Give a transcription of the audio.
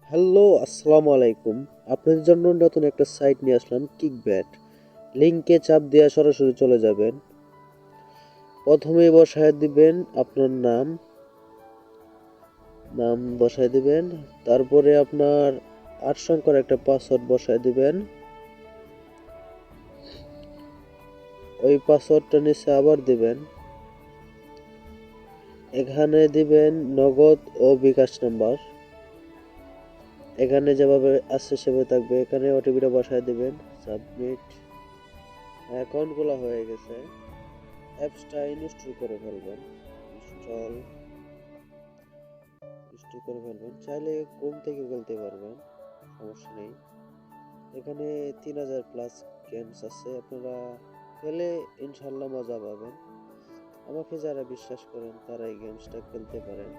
Hello, আসসালামু আলাইকুম। আপনাদের জন্য নতুন একটা সাইট নিয়ে আসলাম, কিকব্যাট। লিংকে চাপ দিয়ে সরাসরি চলে যাবেন। প্রথমেই বসায় দিবেন আপনার নাম, বসায় দিবেন। তারপরে আপনার ৮ সংখ্যার একটা পাসওয়ার্ড বসায় দিবেন। ওই পাসওয়ার্ডটা নিচে আবার দিবেন। এখানে দিবেন নগদ ও বিকাশ নাম্বার। এখানে যেভাবে আছে সেভাবে থাকবে। এখানে ওটিপিটা বসায় দিবেন। সাবমিট। অ্যাকাউন্ট খোলা হয়ে গেছে। অ্যাপসটা ইনস্টল করে ফেলবেন। ইনস্টল ইনস্টল করে ফেলবেন। চাইলে ক্রোম থেকে খেলতে পারবেন, সমস্যা নেই। এখানে 3000 প্লাস গেমস আছে, আপনারা খেলে ইনশাল্লাহ মজা পাবেন। আমাকে যারা বিশ্বাস করেন তারা এই গেমসটা খেলতে পারেন।